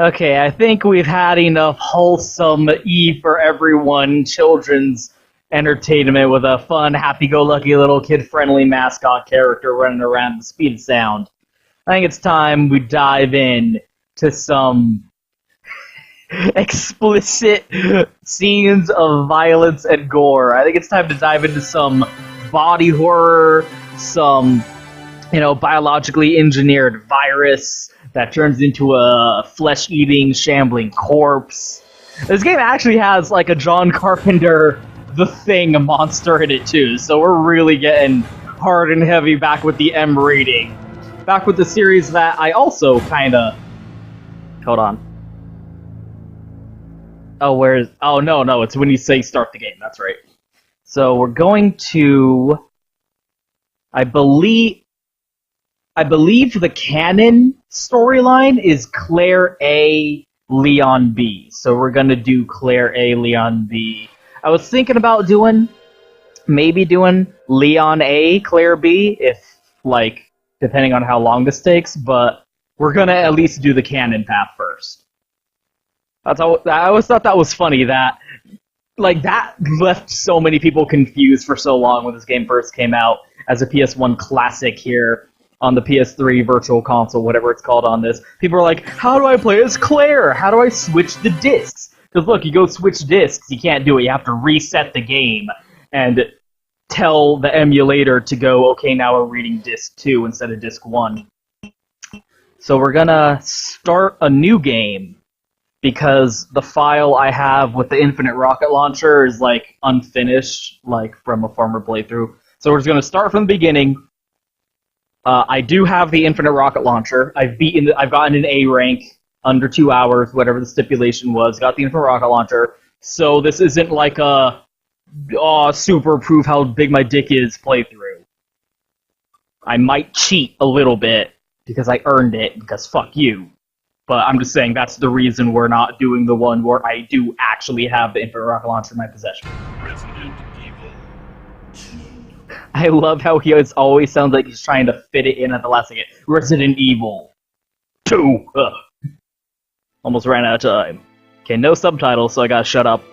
Okay, I think we've had enough wholesome E for everyone children's entertainment with a fun, happy-go-lucky little kid-friendly mascot character running around at the speed of sound. I think it's time we dive in to some explicit scenes of violence and gore. I think it's time to dive into some body horror, some, biologically engineered virus that turns into a flesh-eating, shambling corpse. This game actually has, like, a John Carpenter The Thing monster in it, too, so we're really getting hard and heavy back with the M rating. Back with the series that I also kinda... Hold on. Oh, where's... Oh, no, it's when you say start the game, that's right. So we're going to... I believe the canon storyline is Claire A, Leon B. So we're gonna do Claire A, Leon B. I was thinking about maybe doing Leon A, Claire B, if, depending on how long this takes, but we're gonna at least do the canon path first. I always thought that was funny, that left so many people confused for so long when this game first came out as a PS1 classic here on the PS3 Virtual Console, whatever it's called on this. People are like, how do I play as Claire? How do I switch the discs? Because look, you go switch discs, you can't do it. You have to reset the game and tell the emulator to go, okay, now we're reading disc 2 instead of disc 1. So we're gonna start a new game because the file I have with the Infinite Rocket Launcher is, unfinished, from a former playthrough. So we're just gonna start from the beginning. I do have the Infinite Rocket Launcher. I've gotten an A rank under 2 hours, whatever the stipulation was. Got the Infinite Rocket Launcher. So this isn't like a super prove how big my dick is playthrough. I might cheat a little bit because I earned it, because fuck you. But I'm just saying that's the reason we're not doing the one where I do actually have the Infinite Rocket Launcher in my possession. Resident Evil 2. I love how he always sounds like he's trying to fit it in at the last second. Resident Evil 2. Ugh. Almost ran out of time. Okay, no subtitles, so I gotta shut up.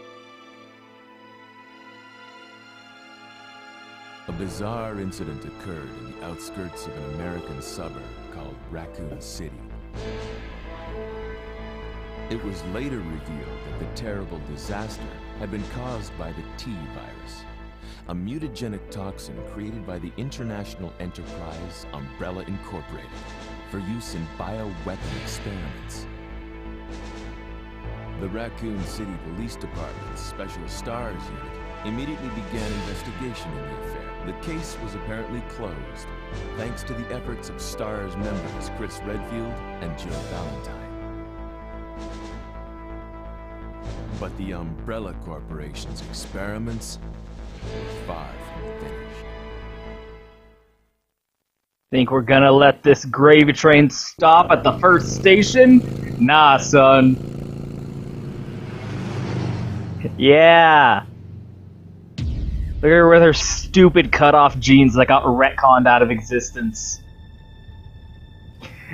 A bizarre incident occurred in the outskirts of an American suburb called Raccoon City. It was later revealed that the terrible disaster had been caused by the T virus, a mutagenic toxin created by the international enterprise Umbrella Incorporated for use in bioweapon experiments. The Raccoon City Police Department's Special Stars Unit immediately began investigation in the affair. The case was apparently closed, thanks to the efforts of STARS members Chris Redfield and Jill Valentine. But the Umbrella Corporation's experiments were far from finished. Think we're gonna let this gravy train stop at the first station? Nah, son. Yeah. Look at her with her stupid cut-off jeans that got retconned out of existence.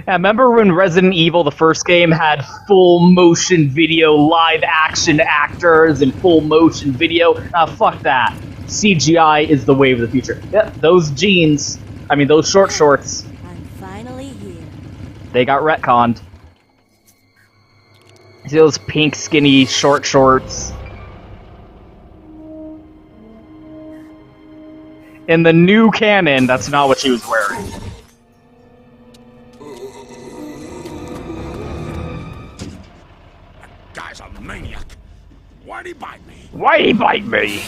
Yeah, remember when Resident Evil, the first game, had full motion video live action actors and full motion video? Ah, fuck that. CGI is the wave of the future. Yep, those jeans, those short shorts. I'm finally here. They got retconned. See those pink skinny short shorts? In the new canon, that's not what she was wearing. Guy's a maniac. Why'd he bite me? Why'd he bite me?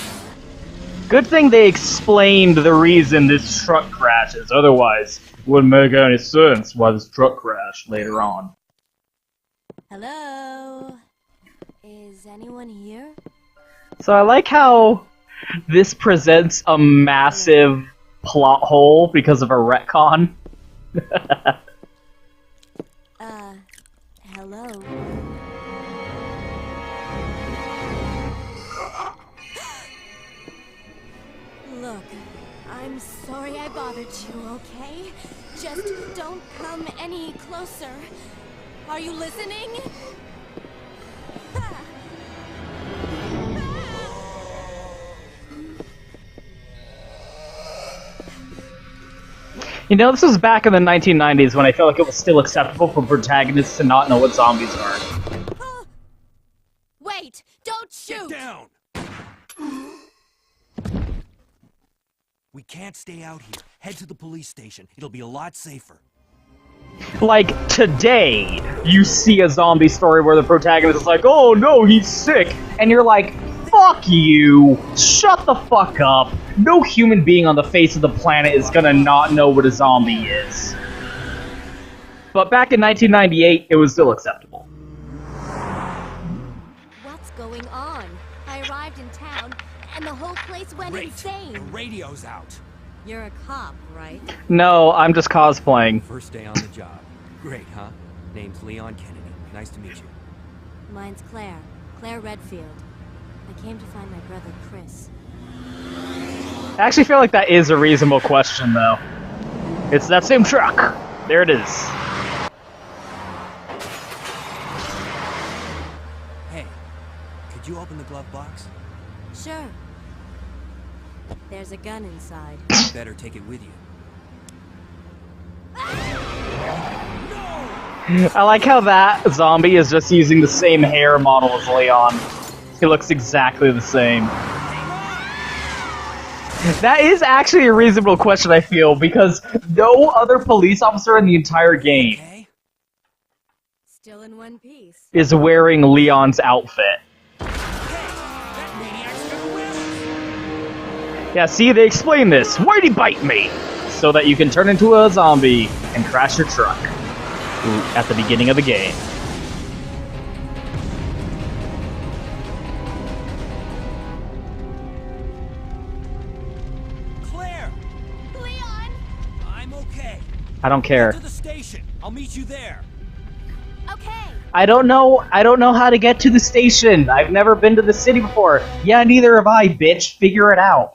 Good thing they explained the reason this truck crashes, otherwise it wouldn't make any sense why this truck crashed later on. Hello? Is anyone here? So I like how this presents a massive plot hole because of a retcon. Hello? Look, I'm sorry I bothered you, okay? Just don't come any closer. Are you listening? You know, this was back in the 1990s when I felt like it was still acceptable for protagonists to not know what zombies are. Wait! Don't shoot! Get down! We can't stay out here. Head to the police station. It'll be a lot safer. Like, today, you see a zombie story where the protagonist is like, oh no, he's sick, and you're like, fuck you, shut the fuck up. No human being on the face of the planet is gonna not know what a zombie is. But back in 1998, it was still acceptable. What's going on? I arrived in town, and the whole place went Great. insane. The radio's out. You're a cop, right? No, I'm just cosplaying. First day on the job. Great, huh? Name's Leon Kennedy. Nice to meet you. Mine's Claire. Claire Redfield. I came to find my brother, Chris. I actually feel like that is a reasonable question, though. It's that same truck. There it is. Hey, could you open the glove box? Sure. There's a gun inside. Better take it with you. I like how that zombie is just using the same hair model as Leon. He looks exactly the same. That is actually a reasonable question, I feel, because no other police officer in the entire game Okay. Still in one piece. is wearing Leon's outfit. That maniac's gonna win. Yeah, see, they explain this. Why'd he bite me? So that you can turn into a zombie and crash your truck. At the beginning of the game. Claire! Leon! I'm okay. I don't care. To the station. I'll meet you there. Okay. I don't know how to get to the station. I've never been to the city before. Yeah, neither have I, bitch. Figure it out.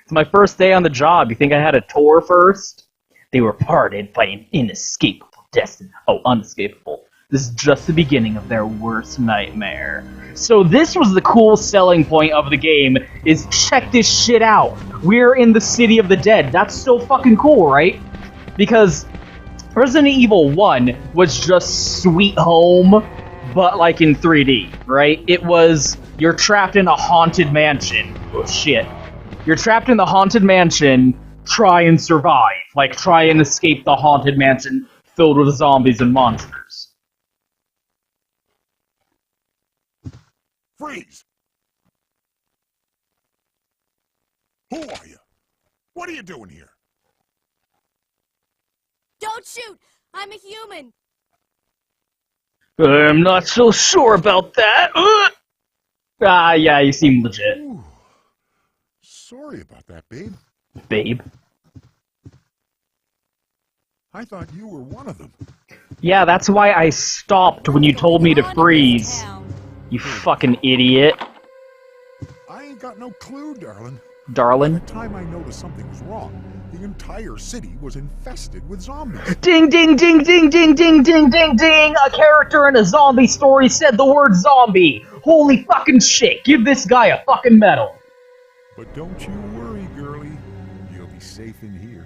It's my first day on the job. You think I had a tour first? They were parted by an inescapable destiny. Oh, unescapable. This is just the beginning of their worst nightmare. So this was the cool selling point of the game, is check this shit out. We're in the City of the Dead. That's so fucking cool, right? Because Resident Evil 1 was just Sweet Home, but like in 3D, right? It was, you're trapped in a haunted mansion. Oh shit. You're trapped in the haunted mansion, try and survive. Like, try and escape the haunted mansion filled with zombies and monsters. Freeze! Who are you? What are you doing here? Don't shoot! I'm a human! I'm not so sure about that. Yeah, you seem legit. Ooh. Sorry about that, babe. Babe. I thought you were one of them. Yeah, that's why I stopped when you told me to On in this freeze. town. You fucking idiot. I ain't got no clue, darling. Darling. By the time I noticed something was wrong, the entire city was infested with zombies. Ding, ding, ding, ding, ding, ding, ding, ding, ding! A character in a zombie story said the word zombie! Holy fucking shit! Give this guy a fucking medal! But don't you worry, girlie. You'll be safe in here.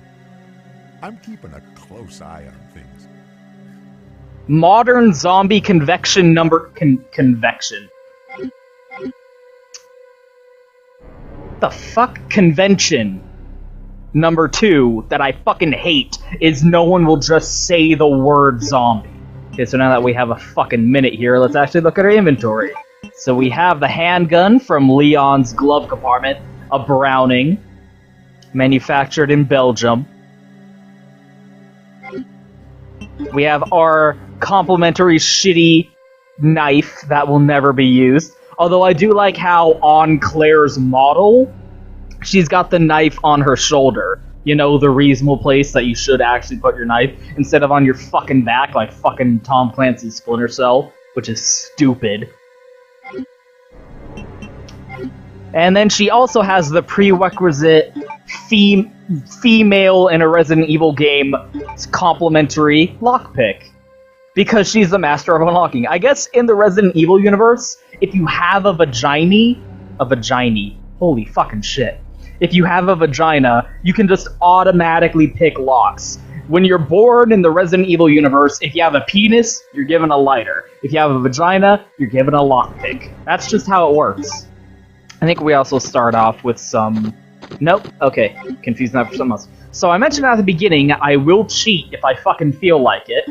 I'm keeping a close eye on things. Modern zombie convection number... convection. The fuck? Convention number 2 that I fucking hate is no one will just say the word zombie. Okay, so now that we have a fucking minute here, let's actually look at our inventory. So we have the handgun from Leon's glove compartment, a Browning, manufactured in Belgium. We have our complimentary shitty knife that will never be used. Although I do like how on Claire's model, she's got the knife on her shoulder. You know, the reasonable place that you should actually put your knife, instead of on your fucking back like fucking Tom Clancy's Splinter Cell, which is stupid. And then she also has the prerequisite female in a Resident Evil game complimentary lockpick. Because she's the master of unlocking. I guess in the Resident Evil universe, if you have a vagina, holy fucking shit. If you have a vagina, you can just automatically pick locks. When you're born in the Resident Evil universe, if you have a penis, you're given a lighter. If you have a vagina, you're given a lockpick. That's just how it works. I think we also start off with some... Nope, okay, confusing that for something else. So I mentioned at the beginning, I will cheat if I fucking feel like it.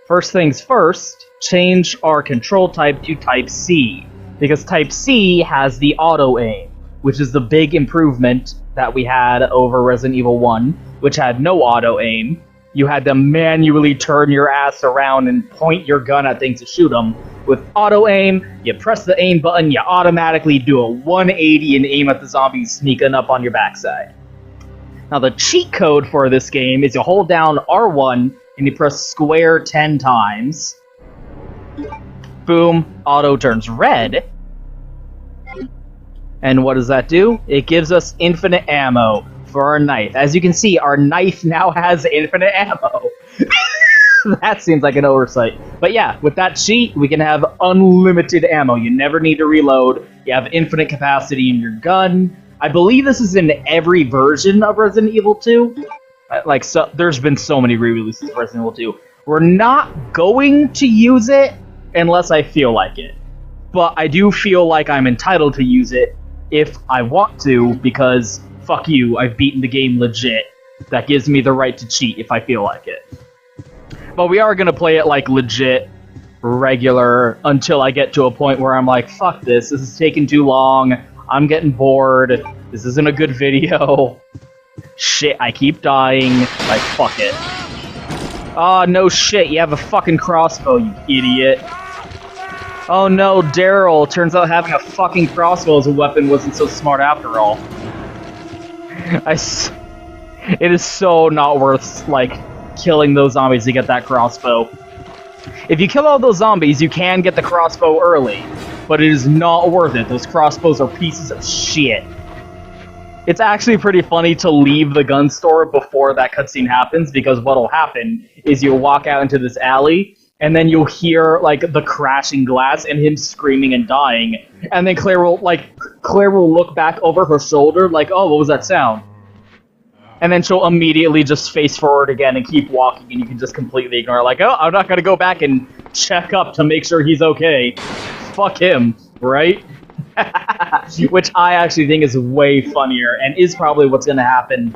First things first, change our control type to Type C, because Type C has the auto-aim, which is the big improvement that we had over Resident Evil 1, which had no auto-aim. You had to manually turn your ass around and point your gun at things to shoot them. With auto-aim, you press the aim button, you automatically do a 180 and aim at the zombies sneaking up on your backside. Now the cheat code for this game is you hold down R1 and you press square 10 times. Boom, auto turns red. And what does that do? It gives us infinite ammo for our knife. As you can see, our knife now has infinite ammo. That seems like an oversight. But yeah, with that cheat, we can have unlimited ammo. You never need to reload. You have infinite capacity in your gun. I believe this is in every version of Resident Evil 2. There's been so many re-releases of Resident Evil 2. We're not going to use it unless I feel like it. But I do feel like I'm entitled to use it if I want to, because fuck you, I've beaten the game legit. That gives me the right to cheat if I feel like it. But we are gonna play it like legit, regular, until I get to a point where I'm like, fuck this is taking too long, I'm getting bored, this isn't a good video. Shit, I keep dying, like, fuck it. Oh, no shit, you have a fucking crossbow, you idiot. Oh no, Daryl, turns out having a fucking crossbow as a weapon wasn't so smart after all. It is so not worth, like, killing those zombies to get that crossbow. If you kill all those zombies, you can get the crossbow early, but it is not worth it. Those crossbows are pieces of shit. It's actually pretty funny to leave the gun store before that cutscene happens, because what'll happen is you'll walk out into this alley, and then you'll hear, like, the crashing glass and him screaming and dying, and then Claire will look back over her shoulder, like, oh, what was that sound? And then she'll immediately just face forward again and keep walking, and you can just completely ignore it, like, oh, I'm not gonna go back and check up to make sure he's okay. Fuck him, right? Which I actually think is way funnier, and is probably what's gonna happen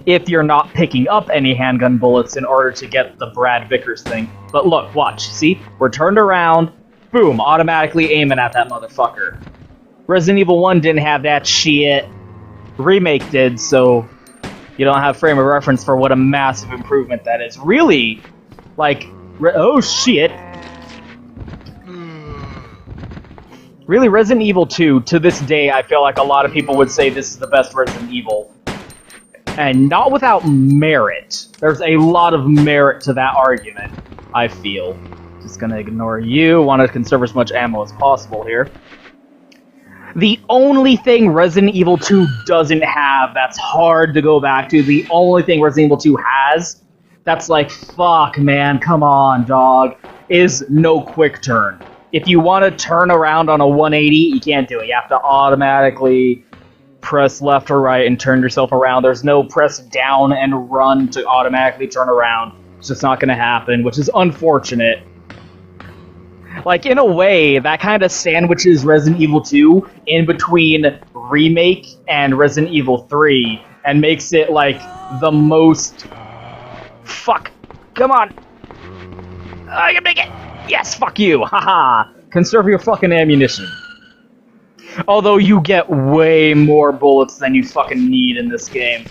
if you're not picking up any handgun bullets in order to get the Brad Vickers thing. But look, watch, see? We're turned around, boom, automatically aiming at that motherfucker. Resident Evil 1 didn't have that shit. Remake did, so you don't have frame of reference for what a massive improvement that is. Really, like, oh shit. Really, Resident Evil 2, to this day, I feel like a lot of people would say this is the best Resident Evil. And not without merit. There's a lot of merit to that argument, I feel. Just gonna ignore you, want to conserve as much ammo as possible here. The only thing Resident Evil 2 doesn't have that's hard to go back to, the only thing Resident Evil 2 has that's like, fuck man, come on dog, is no quick turn. If you want to turn around on a 180, you can't do it. You have to automatically press left or right and turn yourself around. There's no press down and run to automatically turn around. It's just not going to happen, which is unfortunate. Like, in a way, that kind of sandwiches Resident Evil 2 in between Remake and Resident Evil 3 and makes it, like, the most... Fuck! Come on! I can make it! Yes, fuck you! Haha! Conserve your fucking ammunition. Although you get way more bullets than you fucking need in this game.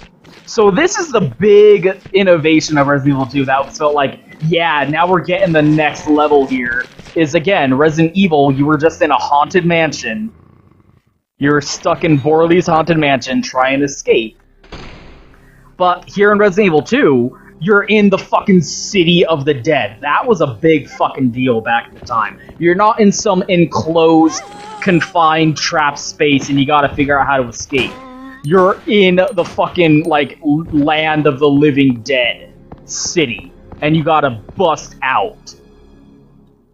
So this is the big innovation of Resident Evil 2 that felt like, yeah, now we're getting the next level here. Is, again, Resident Evil, you were just in a haunted mansion. You're stuck in Borley's haunted mansion trying to escape. But here in Resident Evil 2, you're in the fucking city of the dead. That was a big fucking deal back at the time. You're not in some enclosed, confined, trapped space and you gotta figure out how to escape. you're in the fucking, like, land of the living dead city, and you gotta bust out.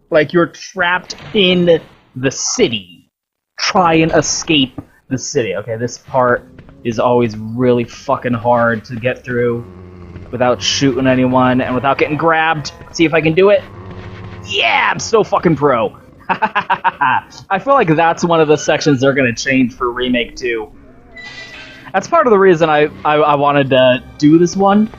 Like, you're trapped in the city. Try and escape the city. Okay, this part is always really fucking hard to get through without shooting anyone and without getting grabbed. Let's see if I can do it. Yeah, I'm so fucking pro. I feel like that's one of the sections they're gonna change for Remake 2. That's part of the reason I wanted to do this one.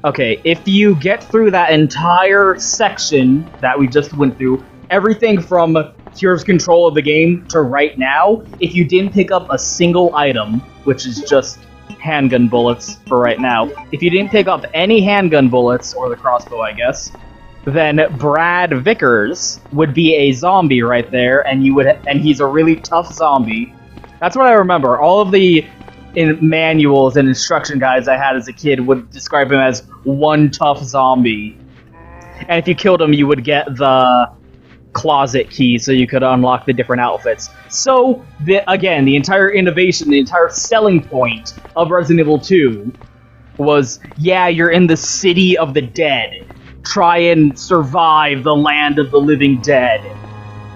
Okay, if you get through that entire section that we just went through, everything from here's control of the game to right now, if you didn't pick up a single item, which is just handgun bullets for right now, if you didn't pick up any handgun bullets, or the crossbow, I guess, then Brad Vickers would be a zombie right there, and he's a really tough zombie. That's what I remember. All of the manuals and instruction guides I had as a kid would describe him as one tough zombie. And if you killed him, you would get the closet key so you could unlock the different outfits. So, again, the entire innovation, the entire selling point of Resident Evil 2 was, yeah, you're in the city of the dead. Try and survive the land of the living dead.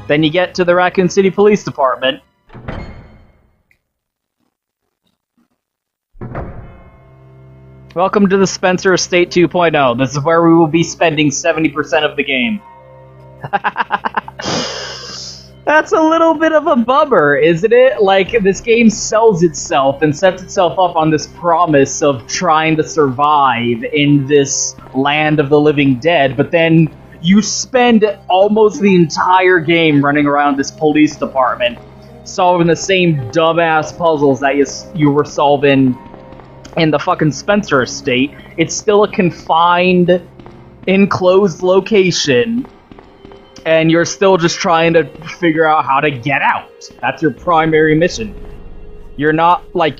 Then you get to the Raccoon City Police Department. Welcome to the Spencer Estate 2.0. This is where we will be spending 70% of the game. That's a little bit of a bummer, isn't it? Like, this game sells itself and sets itself up on this promise of trying to survive in this land of the living dead, but then you spend almost the entire game running around this police department, solving the same dumbass puzzles that you were solving in the fucking Spencer Estate. It's still a confined, enclosed location, and you're still just trying to figure out how to get out. That's your primary mission. You're not, like,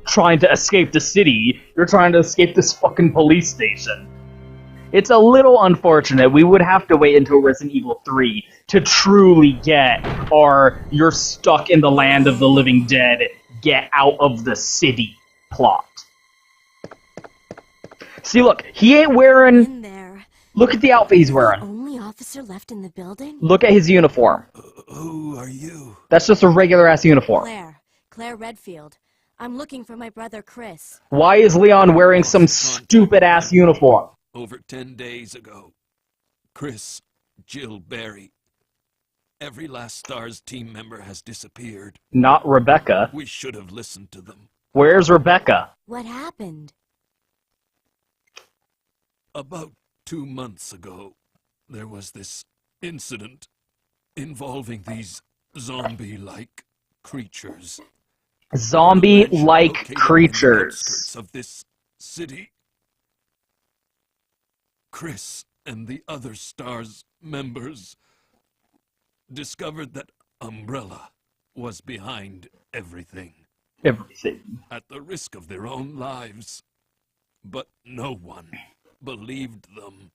trying to escape the city. You're trying to escape this fucking police station. It's a little unfortunate. We would have to wait until Resident Evil 3 to truly get our you're stuck in the land of the living dead, get out of the city plot. See, look, he ain't wearing... In there. Look at the outfit he's wearing. Only officer left in the building? Look at his uniform. Who are you? That's just a regular-ass uniform. Claire Redfield. I'm looking for my brother Chris. Why is Leon wearing some stupid-ass uniform? Over 10 days ago. Chris, Jill, Barry. Every last STARS team member has disappeared. Not Rebecca. We should have listened to them. Where's Rebecca? What happened? About 2 months ago, there was this incident involving these zombie-like creatures. Zombie-like Located creatures. on the outskirts of this city. Chris and the other STARS members discovered that Umbrella was behind everything. Everything. At the risk of their own lives. But no one believed them.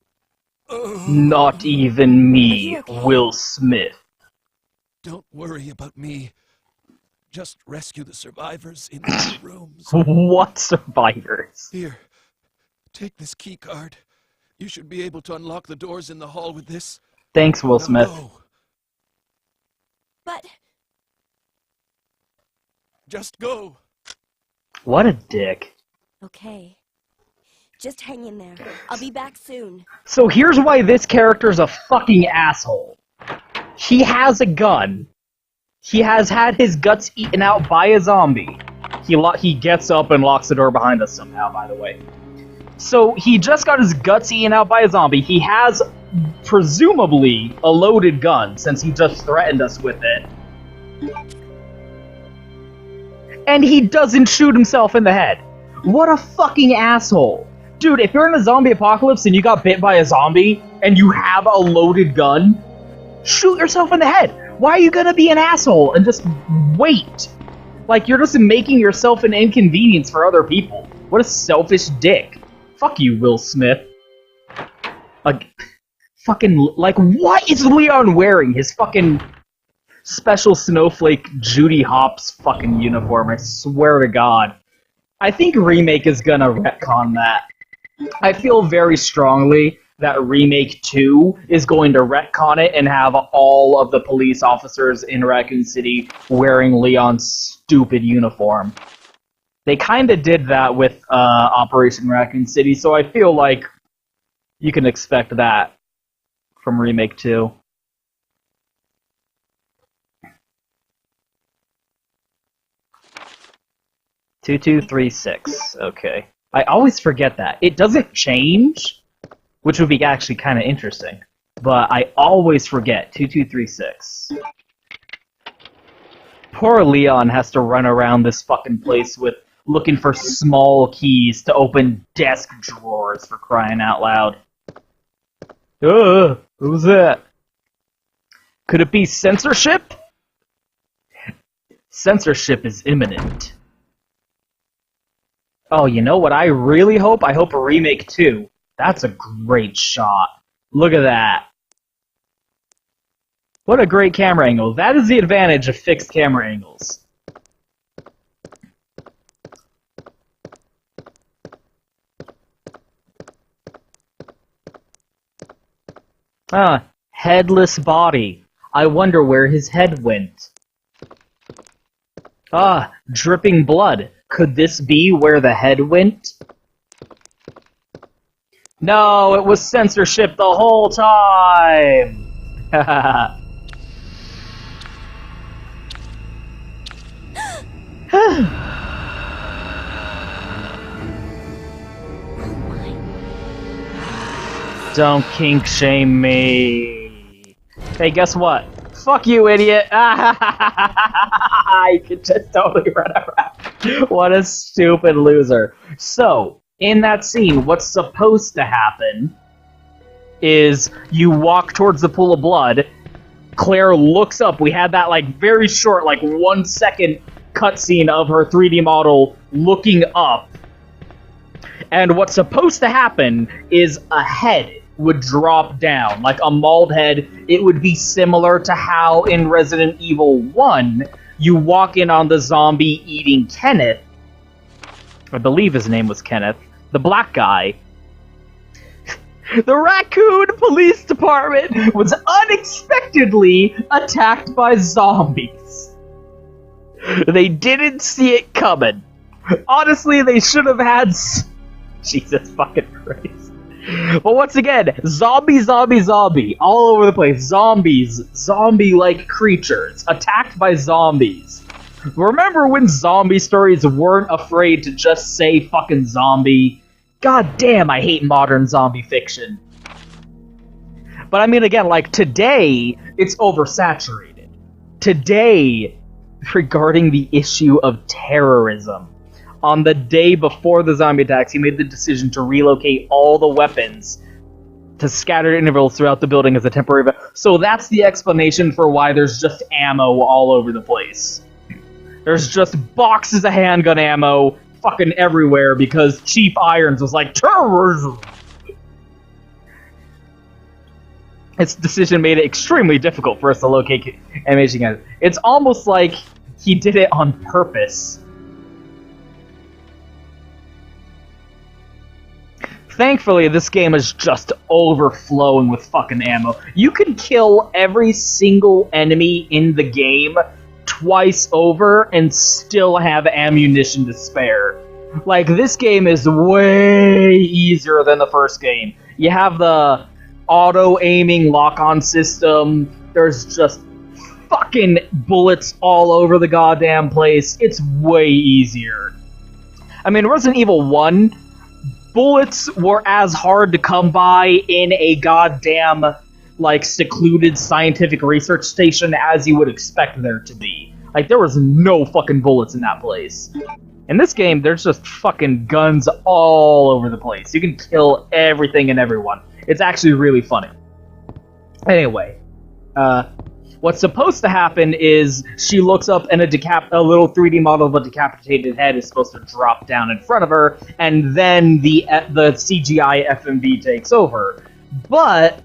Not even me, Are you okay? Will Smith. Don't worry about me. Just rescue the survivors in their rooms. What survivors? Here, take this key card. You should be able to unlock the doors in the hall with this. Thanks, Will Now Smith. go. But... Just go. What a dick. Okay. Just hang in there. I'll be back soon. So here's why this character's a fucking asshole. He has a gun. He has had his guts eaten out by a zombie. He gets up and locks the door behind us somehow, by the way. So he just got his guts eaten out by a zombie. He has, presumably, a loaded gun, since he just threatened us with it. And he doesn't shoot himself in the head. What a fucking asshole. Dude, if you're in a zombie apocalypse and you got bit by a zombie, and you have a loaded gun, shoot yourself in the head. Why are you gonna be an asshole and just wait? Like, you're just making yourself an inconvenience for other people. What a selfish dick. Fuck you, Will Smith. Like, fucking, like, what is Leon wearing? His fucking Special Snowflake Judy Hopps fucking uniform, I swear to God. I think Remake is gonna retcon that. I feel very strongly that Remake 2 is going to retcon it and have all of the police officers in Raccoon City wearing Leon's stupid uniform. They kinda did that with Operation Raccoon City, so I feel like you can expect that from Remake 2. "2236", okay. I always forget that. It doesn't change, which would be actually kind of interesting. But I always forget 2236. Poor Leon has to run around this fucking place with looking for small keys to open desk drawers, for crying out loud. Who's that? Could it be censorship? Censorship is imminent. Oh, you know what I really hope? I hope a Remake 2. That's a great shot. Look at that. What a great camera angle. That is the advantage of fixed camera angles. Headless body. I wonder where his head went. Dripping blood. Could this be where the head went? No, it was censorship the whole time! Don't kink shame me. Hey, guess what? Fuck you, idiot! You could just totally run around. What a stupid loser. So, in that scene, what's supposed to happen is you walk towards the pool of blood, Claire looks up, we had that very short, 1 second cutscene of her 3D model looking up, and what's supposed to happen is a head would drop down, like a mauled head. It would be similar to how in Resident Evil 1, you walk in on the zombie eating Kenneth. I believe his name was Kenneth. The black guy. The Raccoon Police Department was unexpectedly attacked by zombies. They didn't see it coming. Honestly, they should have had... Jesus fucking Christ. But once again, zombie, all over the place. Zombies, zombie-like creatures, attacked by zombies. Remember when zombie stories weren't afraid to just say fucking zombie? God damn, I hate modern zombie fiction. But I mean, again, today, it's oversaturated. Today, regarding the issue of terrorism, on the day before the zombie attacks, he made the decision to relocate all the weapons to scattered intervals throughout the building as a temporary... So that's the explanation for why there's just ammo all over the place. There's just boxes of handgun ammo fucking everywhere because Chief Irons was like, terrorism! His decision made it extremely difficult for us to locate ammunition guns. It's almost like he did it on purpose. Thankfully, this game is just overflowing with fucking ammo. You can kill every single enemy in the game twice over and still have ammunition to spare. This game is way easier than the first game. You have the auto-aiming lock-on system. There's just fucking bullets all over the goddamn place. It's way easier. I mean, Resident Evil 1... bullets were as hard to come by in a goddamn, secluded scientific research station as you would expect there to be. There was no fucking bullets in that place. In this game, there's just fucking guns all over the place. You can kill everything and everyone. It's actually really funny. Anyway, what's supposed to happen is she looks up and a little 3D model of a decapitated head is supposed to drop down in front of her, and then the CGI FMV takes over. But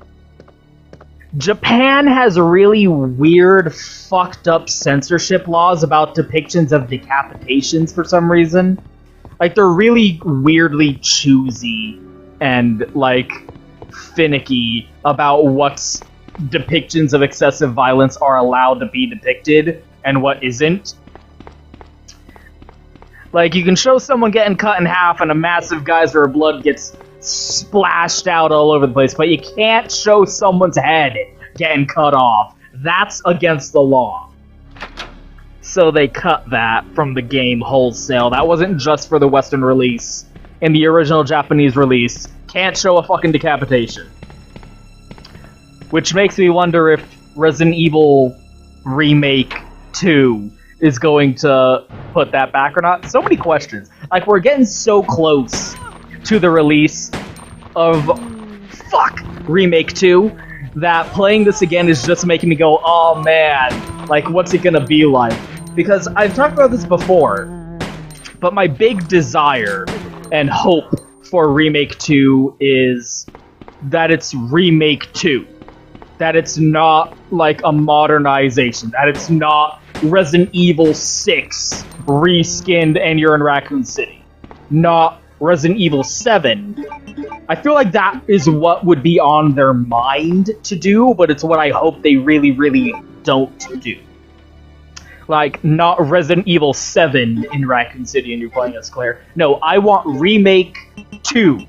Japan has really weird, fucked up censorship laws about depictions of decapitations for some reason. Like, they're really weirdly choosy and, like, finicky about what's depictions of excessive violence are allowed to be depicted and what isn't. Like, you can show someone getting cut in half and a massive geyser of blood gets splashed out all over the place, but you can't show someone's head getting cut off. That's against the law. So they cut that from the game wholesale. That wasn't just for the Western release. In the original Japanese release, can't show a fucking decapitation. Which makes me wonder if Resident Evil Remake 2 is going to put that back or not. So many questions. Like, we're getting so close to the release of Remake 2 that playing this again is just making me go, oh man, like, what's it gonna be like? Because I've talked about this before, but my big desire and hope for Remake 2 is that it's Remake 2. That it's not, like, a modernization. That it's not Resident Evil 6 reskinned and you're in Raccoon City. Not Resident Evil 7. I feel like that is what would be on their mind to do, but it's what I hope they really, really don't do. Like, not Resident Evil 7 in Raccoon City and you're playing as Claire. No, I want Remake 2.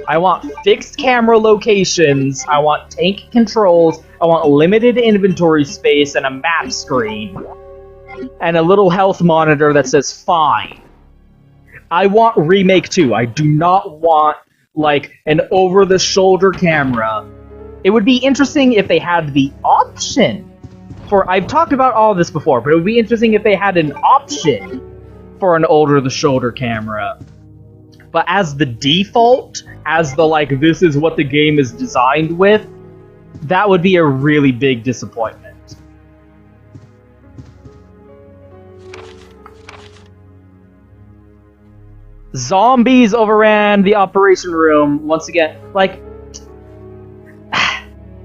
I want fixed camera locations, I want tank controls, I want limited inventory space and a map screen. And a little health monitor that says fine. I want Remake 2. I do not want, like, an over-the-shoulder camera. It would be interesting if they had the option for... I've talked about all this before, but it would be interesting if they had an option for an over-the-shoulder camera. But as the default, as the, like, this is what the game is designed with, that would be a really big disappointment. Zombies overran the operation room once again. Like,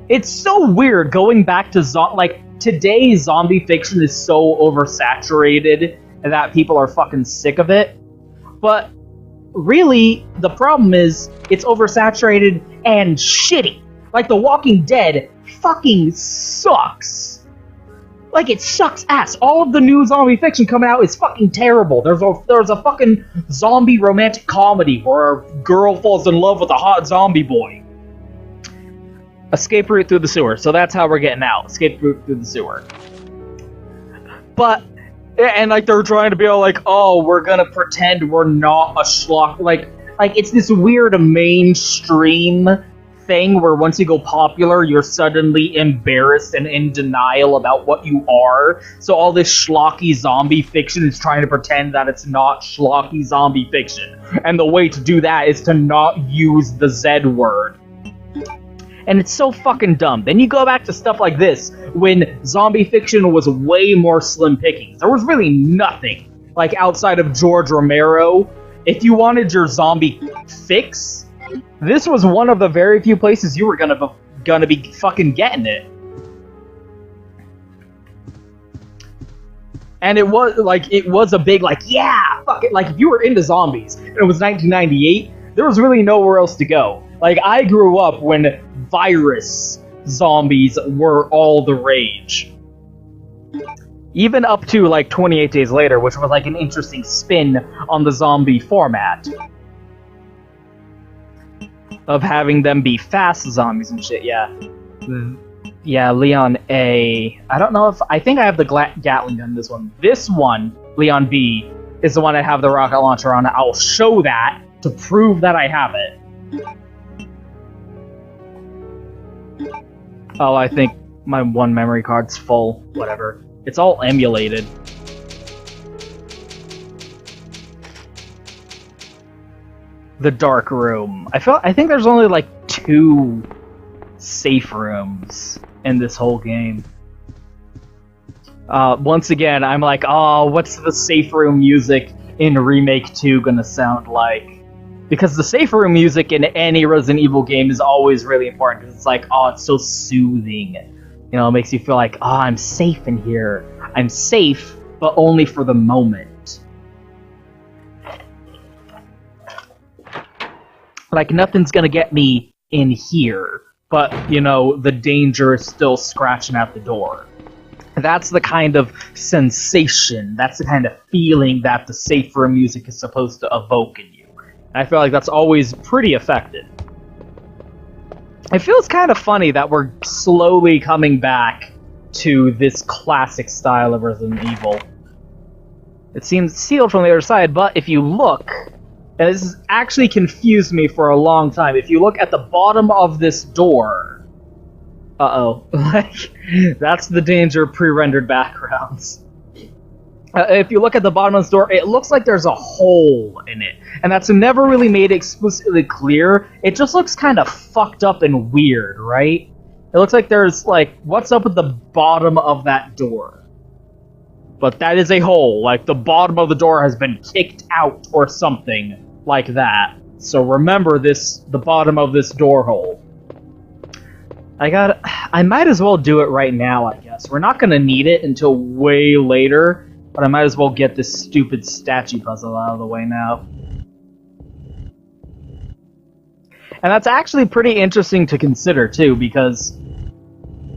it's so weird going back to today's zombie fiction is so oversaturated that people are fucking sick of it. But really, the problem is it's oversaturated and shitty. Like, The Walking Dead fucking sucks. Like, it sucks ass. All of the new zombie fiction coming out is fucking terrible. There's a fucking zombie romantic comedy where a girl falls in love with a hot zombie boy. Escape route through the sewer. So that's how we're getting out. Escape route through the sewer. But, and like, they're trying to be all like, oh, we're gonna pretend we're not a schlock. Like it's this weird mainstream thing where once you go popular, you're suddenly embarrassed and in denial about what you are. So all this schlocky zombie fiction is trying to pretend that it's not schlocky zombie fiction. And the way to do that is to not use the Z word. And it's so fucking dumb. Then you go back to stuff like this, when zombie fiction was way more slim pickings. There was really nothing, like, outside of George Romero. If you wanted your zombie fix, this was one of the very few places you were gonna be fucking getting it. And it was a big, like, yeah, fuck it. Like, if you were into zombies, and it was 1998, there was really nowhere else to go. Like, I grew up when virus zombies were all the rage. Even up to, like, 28 Days Later, which was, like, an interesting spin on the zombie format. Of having them be fast zombies and shit, yeah. Yeah, Leon A. I don't know if... I think I have the Gatling gun in this one. This one, Leon B, is the one I have the rocket launcher on. I'll show that to prove that I have it. Oh, I think my one memory card's full. Whatever. It's all emulated. The dark room. I think there's only like 2 safe rooms in this whole game. Once again, I'm like, oh, what's the safe room music in Remake 2 gonna sound like? Because the safe room music in any Resident Evil game is always really important, because it's like, oh, it's so soothing. You know, it makes you feel like, oh, I'm safe in here. I'm safe, but only for the moment. Like, nothing's gonna get me in here, but, you know, the danger is still scratching at the door. That's the kind of sensation, that's the kind of feeling that the safe room music is supposed to evoke in you. And I feel like that's always pretty effective. It feels kind of funny that we're slowly coming back to this classic style of Resident Evil. It seems sealed from the other side, but if you look, and this has actually confused me for a long time, if you look at the bottom of this door, uh-oh, that's the danger of pre-rendered backgrounds. If you look at the bottom of this door, it looks like there's a hole in it. And that's never really made explicitly clear. It just looks kind of fucked up and weird, right? It looks like there's, like, what's up at the bottom of that door? But that is a hole. Like, the bottom of the door has been kicked out or something like that. So remember this, the bottom of this door hole. I might as well do it right now, I guess. We're not gonna need it until way later. But I might as well get this stupid statue puzzle out of the way now. And that's actually pretty interesting to consider, too, because,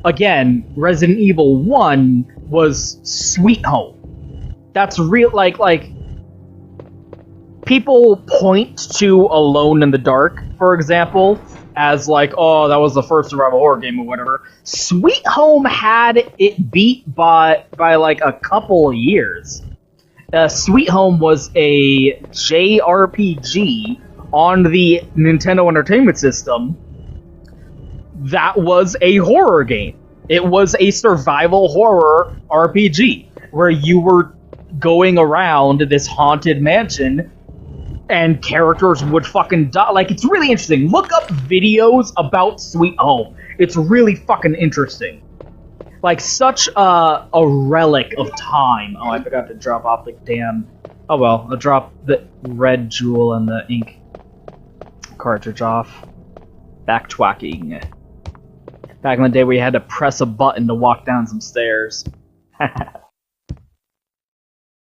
again, Resident Evil 1 was Sweet Home. That's real, like, people point to Alone in the Dark, for example, as like, oh, that was the first survival horror game or whatever. Sweet Home had it beat by like a couple of years. Sweet Home was a JRPG on the Nintendo Entertainment System that was a horror game. It was a survival horror RPG where you were going around this haunted mansion and characters would fucking die. Like, it's really interesting. Look up videos about Sweet Home. It's really fucking interesting. Like, such a relic of time. Oh, I forgot to drop off the damn... Oh well, I'll drop the red jewel and the ink cartridge off. Backtracking. Back in the day where you had to press a button to walk down some stairs.